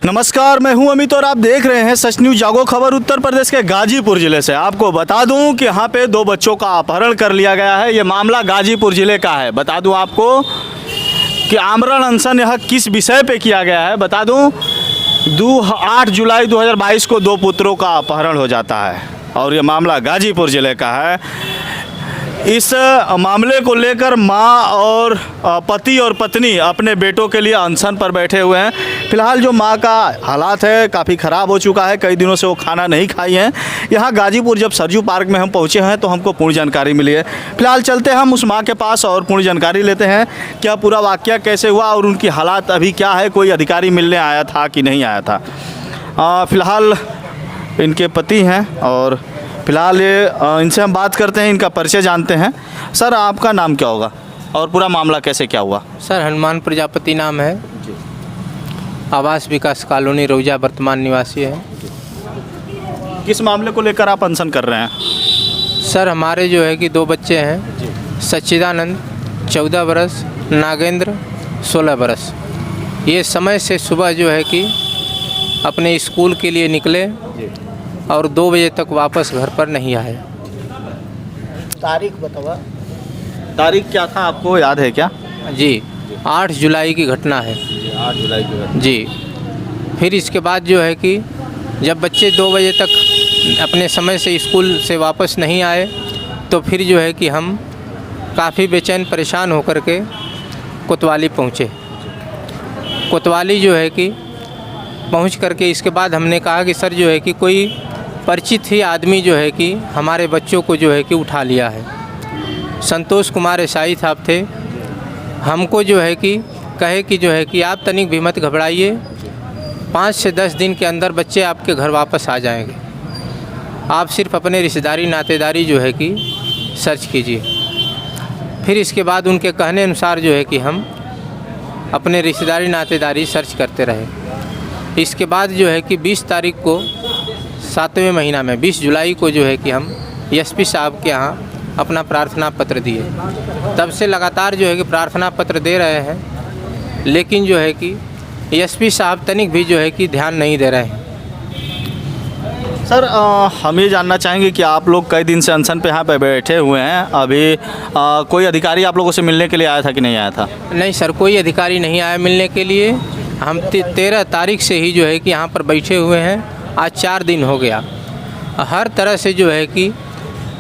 नमस्कार, मैं हूं अमित और आप देख रहे हैं सच न्यूज़ जागो खबर। उत्तर प्रदेश के गाजीपुर ज़िले से आपको बता दूं कि यहां पे दो बच्चों का अपहरण कर लिया गया है। ये मामला गाजीपुर ज़िले का है। बता दूं आपको कि आमरण अनशन यह किस विषय पे किया गया है। बता दूं 8 जुलाई 2022 को दो पुत्रों का अपहरण हो जाता है और ये मामला गाजीपुर ज़िले का है। इस मामले को लेकर माँ और पति और पत्नी अपने बेटों के लिए अनशन पर बैठे हुए हैं। फिलहाल जो माँ का हालात है काफ़ी ख़राब हो चुका है, कई दिनों से वो खाना नहीं खाई हैं। यहाँ गाजीपुर जब सरजू पार्क में हम पहुँचे हैं तो हमको पूर्ण जानकारी मिली है। फिलहाल चलते हैं हम उस माँ के पास और पूर्ण जानकारी लेते हैं, क्या पूरा वाक़या कैसे हुआ और उनकी हालात अभी क्या है, कोई अधिकारी मिलने आया था कि नहीं आया था। फिलहाल इनके पति हैं और फिलहाल इनसे हम बात करते हैं, इनका परिचय जानते हैं। सर, आपका नाम क्या होगा और पूरा मामला कैसे क्या हुआ? सर, हनुमान प्रजापति नाम है। आवास विकास कॉलोनी रौजा वर्तमान निवासी है। किस मामले को लेकर आप अनशन कर रहे हैं? सर, हमारे जो है कि दो बच्चे हैं, सच्चिदानंद 14 बरस, नागेंद्र 16 बरस। ये समय से सुबह जो है कि अपने स्कूल के लिए निकले और 2 बजे तक वापस घर पर नहीं आए। तारीख बताओ। तारीख क्या था, आपको याद है क्या? जी, 8 जुलाई की घटना है। 8 जुलाई की घटना। जी। फिर इसके बाद जो है कि जब बच्चे 2 बजे तक अपने समय से स्कूल से वापस नहीं आए तो फिर जो है कि हम काफ़ी बेचैन परेशान होकर के कोतवाली पहुँचे। कोतवाली जो है कि पहुँच करके इसके बाद हमने कहा कि सर जो है कि कोई परिचित ही आदमी जो है कि हमारे बच्चों को जो है कि उठा लिया है। संतोष कुमार एसआई साहब थे। हमको जो है कि कहे कि जो है कि आप तनिक भी मत घबराइए, 5 से 10 दिन के अंदर बच्चे आपके घर वापस आ जाएंगे। आप सिर्फ अपने रिश्तेदारी नातेदारी जो है कि सर्च कीजिए। फिर इसके बाद उनके कहने अनुसार जो है कि हम अपने रिश्तेदारी नातेदारी सर्च करते रहे। इसके बाद जो है कि 20 तारीख को 7वें महीना में 20 जुलाई को जो है कि हम एसपी साहब के यहाँ अपना प्रार्थना पत्र दिए। तब से लगातार जो है कि प्रार्थना पत्र दे रहे हैं, लेकिन जो है कि एसपी साहब तनिक भी जो है कि ध्यान नहीं दे रहे हैं। सर, हम ये जानना चाहेंगे कि आप लोग कई दिन से अनशन पे यहाँ पे बैठे हुए हैं। अभी कोई अधिकारी आप लोगों से मिलने के लिए आया था कि नहीं आया था? नहीं सर, कोई अधिकारी नहीं आया मिलने के लिए। हम 13 तारीख से ही जो है कि यहाँ पर बैठे हुए हैं। आज 4 दिन हो गया। हर तरह से जो है कि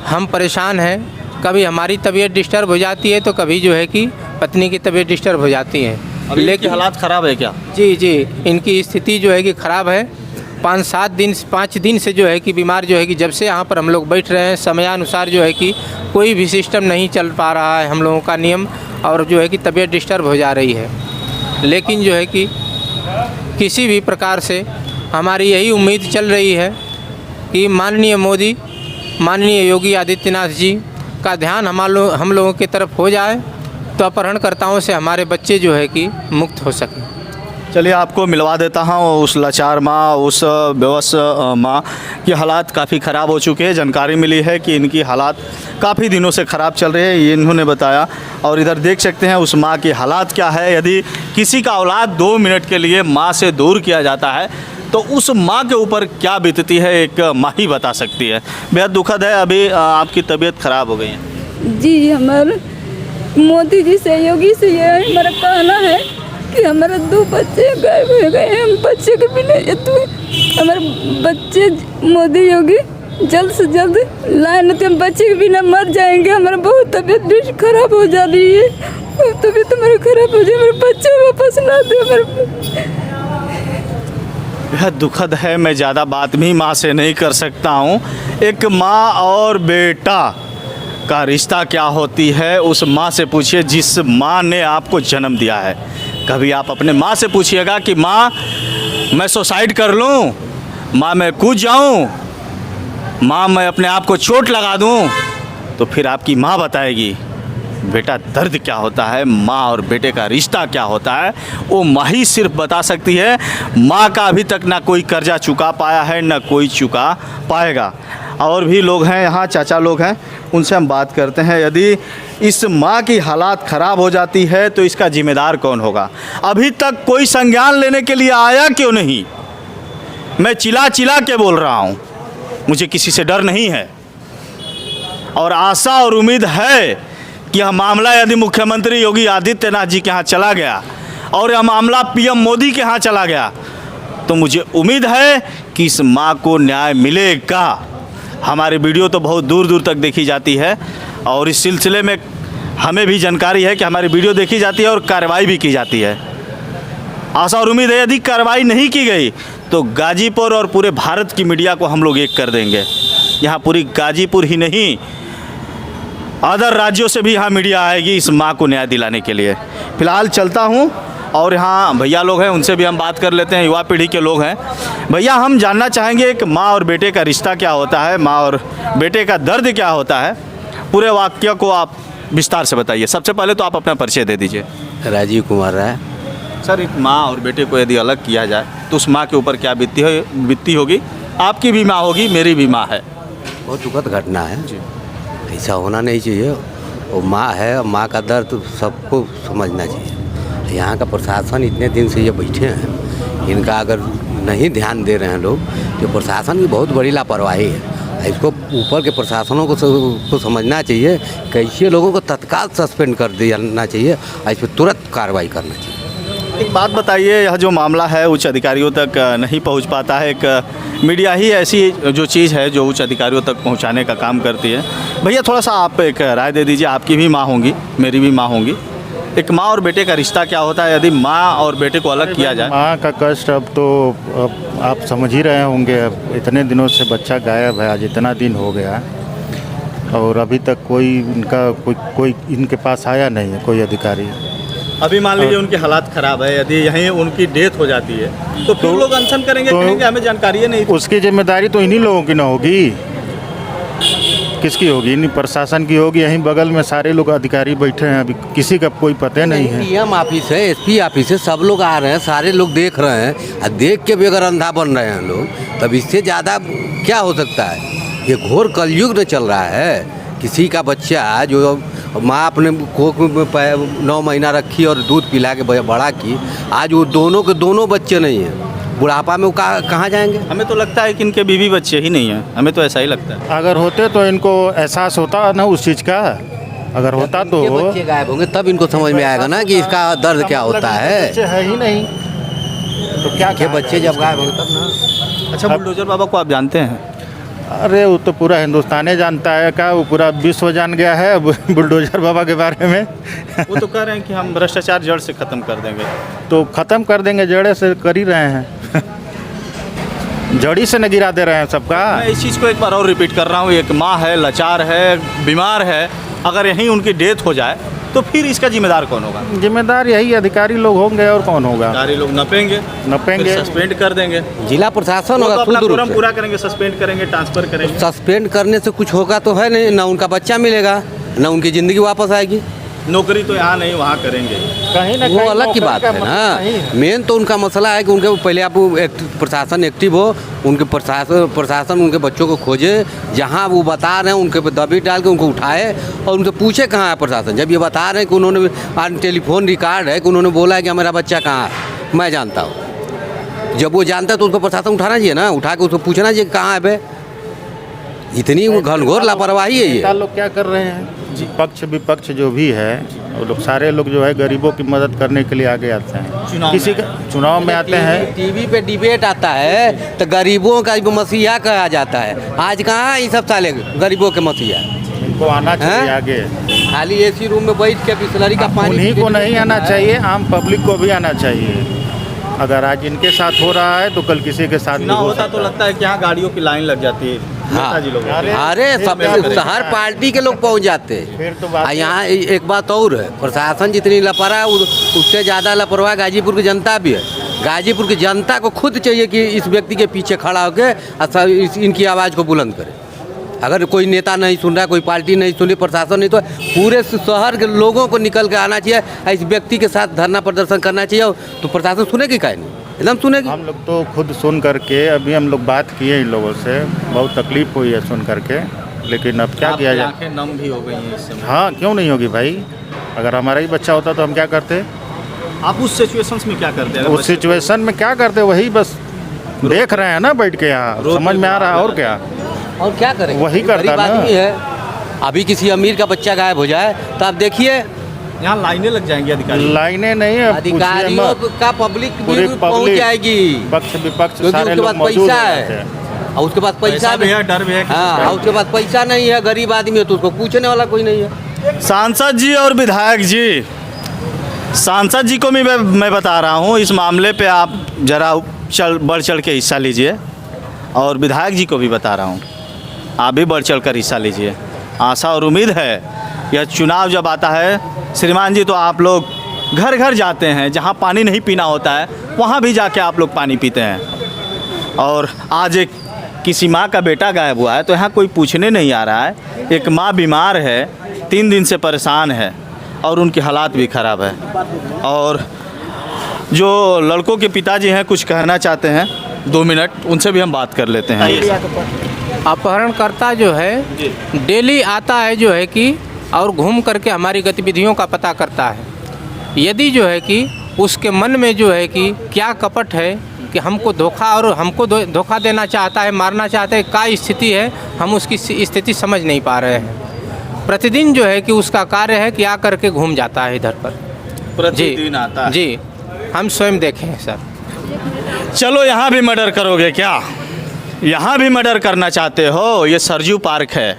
हम परेशान हैं। कभी हमारी तबीयत डिस्टर्ब हो जाती है तो कभी जो है कि पत्नी की तबीयत डिस्टर्ब हो जाती है। लेकिन हालात ख़राब है क्या? जी, इनकी स्थिति जो है कि ख़राब है। 5 दिन से जो है कि बीमार जो है कि जब से यहाँ पर हम लोग बैठ रहे हैं, समयानुसार जो है कि कोई भी सिस्टम नहीं चल पा रहा है हम लोगों का नियम, और जो है कि तबीयत डिस्टर्ब हो जा रही है। लेकिन जो है कि किसी भी प्रकार से हमारी यही उम्मीद चल रही है कि माननीय मोदी, माननीय योगी आदित्यनाथ जी का ध्यान हम लोगों की तरफ हो जाए तो अपहरणकर्ताओं से हमारे बच्चे जो है कि मुक्त हो सकें। चलिए, आपको मिलवा देता हूँ उस लाचार माँ, उस बेबस माँ की हालात काफ़ी ख़राब हो चुके हैं। जानकारी मिली है कि इनकी हालात काफ़ी दिनों से ख़राब चल रहे हैं, ये इन्होंने बताया। और इधर देख सकते हैं उस माँ की हालात क्या है। यदि किसी का औलाद 2 मिनट के लिए माँ से दूर किया जाता है तो उस माँ के ऊपर क्या बीतती है एक माँ ही बता सकती है। बेहद दुखद है। अभी आपकी तबीयत ख़राब हो गई है। जी, हमारे मोदी जी से, योगी से ये हमारा कहना है कि हमारे 2 बच्चे गायब हो गए हैं। हम बच्चे के बिना तो हमारे बच्चे मोदी योगी जल्द से जल्द लाए, नहीं तो हम बच्चे के बिना मर जाएंगे। हमारा बहुत तबीयत खराब हो जा रही है। तबीयत हमारी खराब हो जाए, मेरे बच्चे वापस ना दे। हमारे बेहद दुखद है। मैं ज़्यादा बात भी माँ से नहीं कर सकता हूँ। एक माँ और बेटा का रिश्ता क्या होती है उस माँ से पूछिए जिस माँ ने आपको जन्म दिया है। कभी आप अपने माँ से पूछिएगा कि माँ मैं सुसाइड कर लूँ, माँ मैं कूद जाऊँ, माँ मैं अपने आप को चोट लगा दूँ, तो फिर आपकी माँ बताएगी बेटा दर्द क्या होता है, माँ और बेटे का रिश्ता क्या होता है। वो माँ ही सिर्फ बता सकती है। माँ का अभी तक ना कोई कर्जा चुका पाया है, ना कोई चुका पाएगा। और भी लोग हैं यहाँ, चाचा लोग हैं, उनसे हम बात करते हैं। यदि इस माँ की हालात ख़राब हो जाती है तो इसका जिम्मेदार कौन होगा? अभी तक कोई संज्ञान लेने के लिए आया क्यों नहीं? मैं चिल्ला चिल्ला के बोल रहा हूँ, मुझे किसी से डर नहीं है और आशा और उम्मीद है कि यह मामला यदि मुख्यमंत्री योगी आदित्यनाथ जी के यहाँ चला गया और यह मामला पीएम मोदी के यहाँ चला गया तो मुझे उम्मीद है कि इस माँ को न्याय मिलेगा। हमारी वीडियो तो बहुत दूर दूर तक देखी जाती है और इस सिलसिले में हमें भी जानकारी है कि हमारी वीडियो देखी जाती है और कार्रवाई भी की जाती है। आशा और उम्मीद है यदि कार्रवाई नहीं की गई तो गाजीपुर और पूरे भारत की मीडिया को हम लोग एक कर देंगे। यहाँ पूरी गाजीपुर ही नहीं, अदर राज्यों से भी यहाँ मीडिया आएगी इस माँ को न्याय दिलाने के लिए। फ़िलहाल चलता हूँ और यहाँ भैया लोग हैं, उनसे भी हम बात कर लेते हैं, युवा पीढ़ी के लोग हैं। भैया, हम जानना चाहेंगे एक माँ और बेटे का रिश्ता क्या होता है, माँ और बेटे का दर्द क्या होता है, पूरे वाक्य को आप विस्तार से बताइए। सबसे पहले तो आप अपना परिचय दे दीजिए। राजीव कुमार राय। सर, एक माँ और बेटे को यदि अलग किया जाए तो उस माँ के ऊपर क्या बीतती होगी? आपकी भी माँ होगी, मेरी भी माँ है। बहुत दुखद घटना है जी, ऐसा होना नहीं चाहिए। वो माँ है, माँ का दर्द सबको समझना चाहिए। यहाँ का प्रशासन इतने दिन से ये बैठे हैं, इनका अगर नहीं ध्यान दे रहे हैं लोग तो प्रशासन की बहुत बड़ी लापरवाही है। इसको ऊपर के प्रशासनों को समझना चाहिए, कैसे लोगों को तत्काल सस्पेंड कर देना चाहिए और इस पर तुरंत कार्रवाई करना चाहिए। एक बात बताइए, यह जो मामला है उच्च अधिकारियों तक नहीं पहुंच पाता है, एक मीडिया ही ऐसी जो चीज़ है जो उच्च अधिकारियों तक पहुंचाने का काम करती है। भैया, थोड़ा सा आप एक राय दे दीजिए। आपकी भी माँ होंगी, मेरी भी माँ होंगी। एक माँ और बेटे का रिश्ता क्या होता है यदि माँ और बेटे को अलग किया जाए? माँ का कष्ट अब आप समझ ही रहे होंगे। अब इतने दिनों से बच्चा गायब है, आज इतना दिन हो गया और अभी तक कोई इनके पास आया नहीं है, कोई अधिकारी। अभी मान लीजिए उनकी हालात ख़राब है, यदि यहीं उनकी डेथ हो जाती है तो फिर लोग अनशन करेंगे, कहेंगे हमें जानकारी ही नहीं थी। उसकी जिम्मेदारी तो इन्हीं लोगों की ना होगी, किसकी होगी? इन्हीं प्रशासन की होगी। यहीं बगल में सारे लोग अधिकारी बैठे हैं, अभी किसी का कोई पता नहीं है। डीएम ऑफिस है, एसपी ऑफिस है, सब लोग आ रहे हैं, सारे लोग देख रहे हैं और देख के भी अगर अंधा बन रहे हैं लोग, तब इससे ज़्यादा क्या हो सकता है? ये घोर कलयुग में चल रहा है। किसी का बच्चा जो माँ अपने कोख में 9 महीना रखी और दूध पिला के बड़ा की, आज वो दोनों के दोनों बच्चे नहीं हैं। बुढ़ापा में वो कहाँ जाएंगे? हमें तो लगता है कि इनके बीवी बच्चे ही नहीं हैं, हमें तो ऐसा ही लगता है। अगर होते तो इनको एहसास होता ना उस चीज़ का। अगर होता तो बच्चे गायब होंगे तब इनको समझ में आएगा ना कि इसका दर्द क्या होता है। बच्चे है ही नहीं तो क्या के बच्चे जब गायब होंगे तब ना। अच्छा, बुलडोजर बाबा को आप जानते हैं? अरे वो तो पूरा हिंदुस्तान जानता है, क्या वो पूरा विश्व जान गया है बुलडोजर बाबा के बारे में। वो तो कह रहे हैं कि हम भ्रष्टाचार जड़ से ख़त्म कर देंगे। तो ख़त्म कर देंगे, जड़े से कर ही रहे हैं। जड़ी से न गिरा दे रहे हैं सबका। मैं इस चीज़ को एक बार और रिपीट कर रहा हूँ, एक माँ है, लाचार है, बीमार है, अगर यहीं उनकी डेथ हो जाए तो फिर इसका जिम्मेदार कौन होगा? जिम्मेदार यही अधिकारी लोग होंगे, और कौन होगा? अधिकारी लोग नपेंगे, सस्पेंड कर देंगे। जिला प्रशासन होगा, अपना फोरम पूरा करेंगे, सस्पेंड करेंगे, ट्रांसफर करेंगे। सस्पेंड करने से कुछ होगा तो है नहीं, ना उनका बच्चा मिलेगा, ना उनकी ज़िंदगी वापस आएगी। नौकरी तो यहाँ नहीं वहाँ करेंगे, कहीं ना वो अलग की बात है ना। मेन तो उनका मसला है कि उनके पहले आप प्रशासन एक्टिव हो, उनके प्रशासन उनके बच्चों को खोजे, जहाँ वो बता रहे हैं उनके पे दबी डाल के उनको उठाए और उनसे पूछे कहाँ है प्रशासन। जब ये बता रहे हैं कि उन्होंने टेलीफोन रिकॉर्ड है कि उन्होंने बोला है कि मेरा बच्चा कहाँ है, मैं जानता हूँ। जब वो जानता है तो उसको प्रशासन उठाना चाहिए ना, उठा के उसको पूछना चाहिए कहाँ है बे। इतनी घनघोर लापरवाही है ये। लोग क्या कर रहे हैं, पक्ष विपक्ष जो भी है वो लोग सारे लोग जो है गरीबों की मदद करने के लिए आगे आते हैं। किसी का चुनाव में आते हैं, टीवी पे डिबेट आता है तो गरीबों का मसीहा कहा जाता है। आज कहाँ ये सब साले गरीबों के मसीहा? इनको आना चाहिए आगे। खाली एसी रूम में बैठ के बिस्लरी का पानी उन्हीं को नहीं आना चाहिए, आम पब्लिक को भी आना चाहिए। अगर आज इनके साथ हो रहा है तो कल किसी के साथ ना होता तो लगता है कि यहाँ गाड़ियों की लाइन लग जाती है। हाँ, अरे सब हर पार्टी के लोग पहुंच जाते हैं। यहाँ एक बात और है, प्रशासन जितनी लापरवाह है उससे ज़्यादा लापरवाह गाजीपुर की जनता भी है। गाजीपुर की जनता को खुद चाहिए कि इस व्यक्ति के पीछे खड़ा होकर इनकी आवाज़ को बुलंद करे। अगर कोई नेता नहीं सुन रहा, कोई पार्टी नहीं सुन रही, प्रशासन नहीं, तो पूरे शहर के लोगों को निकल के आना चाहिए, इस व्यक्ति के साथ धरना प्रदर्शन करना चाहिए। तो प्रशासन सुनेगी क्या? नहीं, एकदम सुनेगी। हम लोग तो खुद सुन करके अभी हम लोग बात किए इन लोगों से, बहुत तकलीफ हुई है सुन करके, लेकिन अब क्या किया जाए। आंखें नम भी हो गई हैं इस समय। हाँ, क्यों नहीं होगी भाई? अगर हमारा ही बच्चा होता तो हम क्या करते? आप उस सिचुएशंस में क्या करते हैं? उस सिचुएशन में क्या करते? वही बस देख रहे हैं ना बैठ के यहाँ, समझ में आ रहा है और क्या। और क्या करें, वही करता गरीब ना। आदमी है। अभी किसी अमीर का बच्चा गायब हो जाए तो आप देखिए यहाँ लाइनें लग जाएंगी अधिकारी। लाइनें नहीं है, पूछिए अधिकारियों मत। का पब्लिक पूरी भी पहुंच पब्लिक, जाएगी, पक्ष विपक्ष क्योंकि सारे उसके लोग पास मौजूद हो पैसा जाते है हैं। और उसके पास पैसा भी है, डर भी है। हाँ, और उसके पास पैसा नहीं है, गरीब आदमी है तो उसको पूछने वाला कोई नहीं है। सांसद जी और विधायक जी, सांसद जी को भी मैं बता रहा हूँ, इस मामले पे आप जरा बढ़ चढ़ के हिस्सा लीजिए, और विधायक जी को भी बता रहा हूँ, आप भी बढ़ चढ़ कर हिस्सा लीजिए। आशा और उम्मीद है यह चुनाव जब आता है श्रीमान जी, तो आप लोग घर घर जाते हैं, जहाँ पानी नहीं पीना होता है वहाँ भी जाके आप लोग पानी पीते हैं। और आज एक किसी माँ का बेटा गायब हुआ है तो यहाँ कोई पूछने नहीं आ रहा है। एक माँ बीमार है, 3 दिन से परेशान है और उनकी हालात भी ख़राब है। और जो लड़कों के पिताजी हैं कुछ कहना चाहते हैं, 2 मिनट उनसे भी हम बात कर लेते हैं। अपहरणकर्ता जो है डेली आता है जो है कि और घूम करके हमारी गतिविधियों का पता करता है। यदि जो है कि उसके मन में जो है कि क्या कपट है कि हमको धोखा और हमको धोखा देना चाहता है, मारना चाहता है, क्या स्थिति है, हम उसकी स्थिति समझ नहीं पा रहे हैं। प्रतिदिन जो है कि उसका कार्य है कि आ करके घूम जाता है इधर पर। प्रतिदिन आता है। जी, हम स्वयं देखे हैं सर। चलो यहाँ भी मर्डर करोगे क्या? यहाँ भी मर्डर करना चाहते हो? ये सरजू पार्क है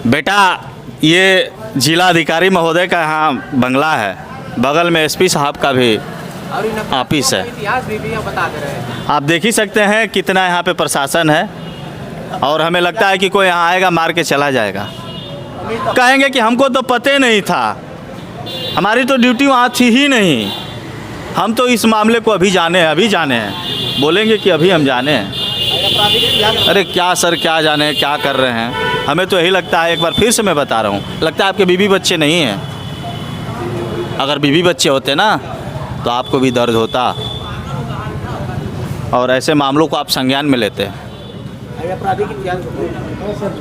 बेटा, ये जिलाधिकारी महोदय का यहाँ बंगला है, बगल में एसपी साहब का भी ऑफिस है। इतिहास भी बता दे रहे हैं। आप देख ही सकते हैं कितना यहाँ पे प्रशासन है, और हमें लगता है कि कोई यहाँ आएगा मार के चला जाएगा। कहेंगे कि हमको तो पता नहीं था, हमारी तो ड्यूटी वहाँ थी ही नहीं, हम तो इस मामले को अभी जाने हैं। बोलेंगे कि अभी हम जाने हैं। अरे क्या सर, क्या जाने क्या कर रहे हैं, हमें तो यही लगता है। एक बार फिर से मैं बता रहा हूँ, लगता है आपके बीवी बच्चे नहीं हैं। अगर बीवी बच्चे होते ना तो आपको भी दर्द होता, और ऐसे मामलों को आप संज्ञान में लेते हैं।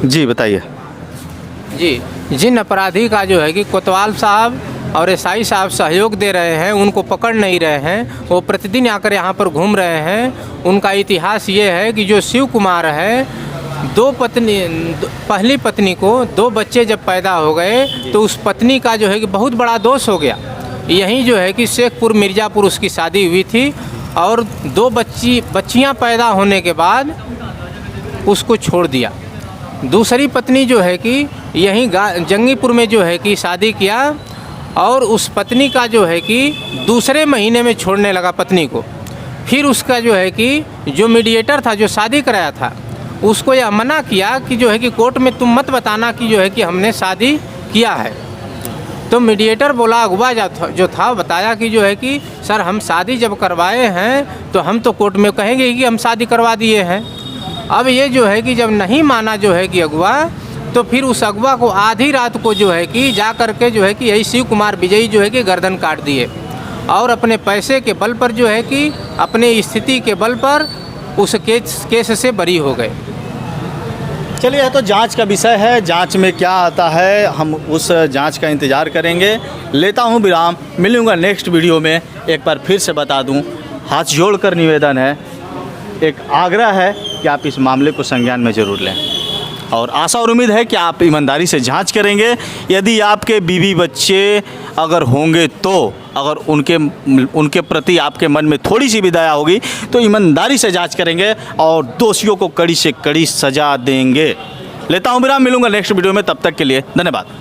जी बताइए। जी, जिन अपराधी का जो है कि कोतवाल साहब और एसआई साहब सहयोग दे रहे हैं, उनको पकड़ नहीं रहे हैं, वो प्रतिदिन आकर यहाँ पर घूम रहे हैं। उनका इतिहास ये है कि जो शिव कुमार है, पहली पत्नी को 2 बच्चे जब पैदा हो गए तो उस पत्नी का जो है कि बहुत बड़ा दोष हो गया। यहीं जो है कि शेखपुर मिर्ज़ापुर उसकी शादी हुई थी, और 2 बच्चियाँ पैदा होने के बाद उसको छोड़ दिया। दूसरी पत्नी जो है कि यहीं जंगीपुर में जो है कि शादी किया, और उस पत्नी का जो है कि दूसरे महीने में छोड़ने लगा पत्नी को। फिर उसका जो है कि जो मीडिएटर था, जो शादी कराया था, उसको यह मना किया कि जो है कि कोर्ट में तुम मत बताना कि जो है कि हमने शादी किया है। तो मीडिएटर बोला, अगवा जो था बताया कि जो है कि सर हम शादी जब करवाए हैं तो हम तो कोर्ट में कहेंगे कि हम शादी करवा दिए हैं। अब ये जो है कि जब नहीं माना जो है कि अगवा, तो फिर उस अगवा को आधी रात को जो है कि जा करके जो है कि यही शिव कुमार विजयी जो है कि गर्दन काट दिए, और अपने पैसे के बल पर जो है कि अपने स्थिति के बल पर उस केस से बरी हो गए। चलिए, यह तो जांच का विषय है, जांच में क्या आता है हम उस जांच का इंतज़ार करेंगे। लेता हूं विराम, मिलूंगा नेक्स्ट वीडियो में। एक बार फिर से बता दूं, हाथ जोड़कर निवेदन है, एक आग्रह है कि आप इस मामले को संज्ञान में ज़रूर लें, और आशा और उम्मीद है कि आप ईमानदारी से जांच करेंगे। यदि आपके बीवी बच्चे अगर होंगे तो अगर उनके प्रति आपके मन में थोड़ी सी भी दया होगी तो ईमानदारी से जांच करेंगे और दोषियों को कड़ी से कड़ी सज़ा देंगे। लेता हूं विराम, मिलूंगा नेक्स्ट वीडियो में, तब तक के लिए धन्यवाद।